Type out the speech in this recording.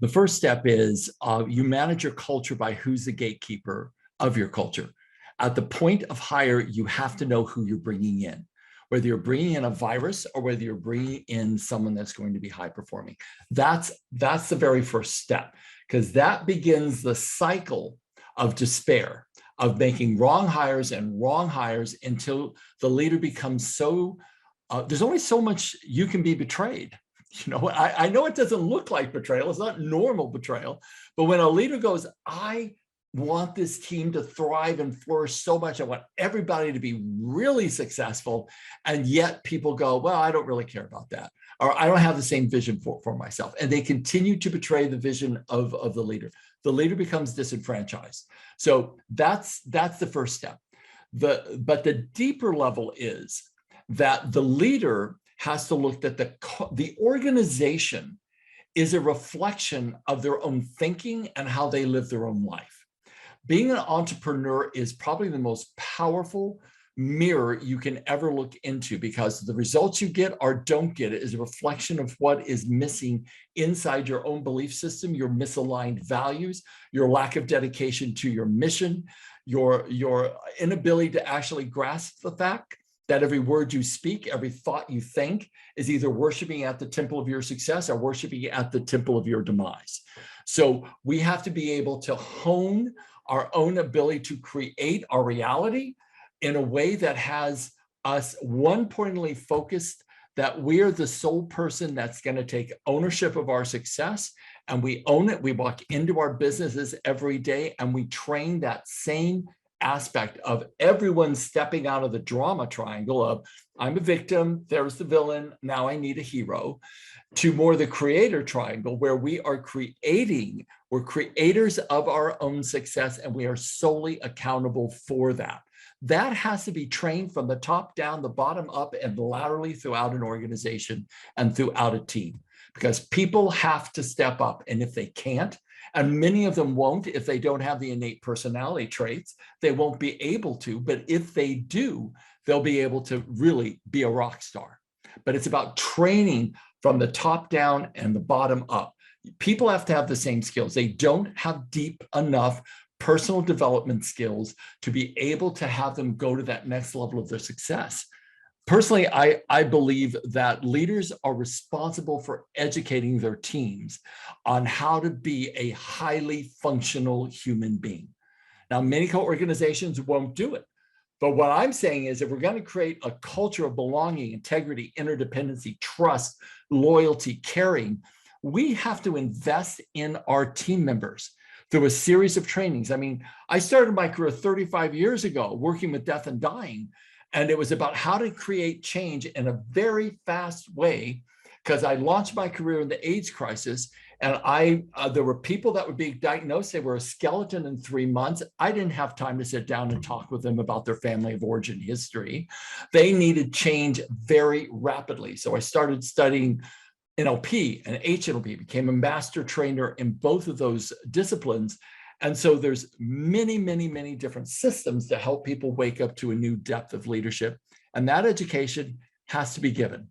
The first step is you manage your culture by who's the gatekeeper of your culture. At the point of hire, you have to know who you're bringing in, whether you're bringing in a virus or whether you're bringing in someone that's going to be high performing. That's the very first step, because that begins the cycle of despair, of making wrong hires until the leader becomes so, there's only so much you can be betrayed. You know, I know it doesn't look like betrayal. It's not normal betrayal. But when a leader goes, I want this team to thrive and flourish so much, I want everybody to be really successful. And yet people go, well, I don't really care about that. Or I don't have the same vision for myself. And they continue to betray the vision of the leader. The leader becomes disenfranchised. So that's the first step. But the deeper level is that the leader has to look at the organization is a reflection of their own thinking and how they live their own life. Being an entrepreneur is probably the most powerful mirror you can ever look into, because the results you get or don't get is a reflection of what is missing inside your own belief system, your misaligned values, your lack of dedication to your mission, your inability to actually grasp the fact that every word you speak, every thought you think is either worshiping at the temple of your success or worshiping at the temple of your demise. So we have to be able to hone our own ability to create our reality in a way that has us one-pointedly focused, that we're the sole person that's going to take ownership of our success, and we own it. We walk into our businesses every day and we train that same aspect of everyone stepping out of the drama triangle of I'm a victim, there's the villain, now I need a hero, to more the creator triangle, where we are we're creators of our own success and we are solely accountable for that. That has to be trained from the top down, the bottom up, and laterally throughout an organization and throughout a team, because people have to step up. And if they can't, and many of them won't, if they don't have the innate personality traits, they won't be able to. But if they do, they'll be able to really be a rock star. But it's about training from the top down and the bottom up. People have to have the same skills. They don't have deep enough personal development skills to be able to have them go to that next level of their success. Personally, I believe that leaders are responsible for educating their teams on how to be a highly functional human being. Now, many organizations won't do it. But what I'm saying is, if we're going to create a culture of belonging, integrity, interdependency, trust, loyalty, caring, we have to invest in our team members through a series of trainings. I mean, I started my career 35 years ago working with death and dying. And it was about how to create change in a very fast way, because I launched my career in the AIDS crisis. And there were people that would be diagnosed. They were a skeleton in 3 months. I didn't have time to sit down and talk with them about their family of origin history. They needed change very rapidly. So I started studying NLP and HNLP, became a master trainer in both of those disciplines. And so there's many, many, many different systems to help people wake up to a new depth of leadership. And that education has to be given.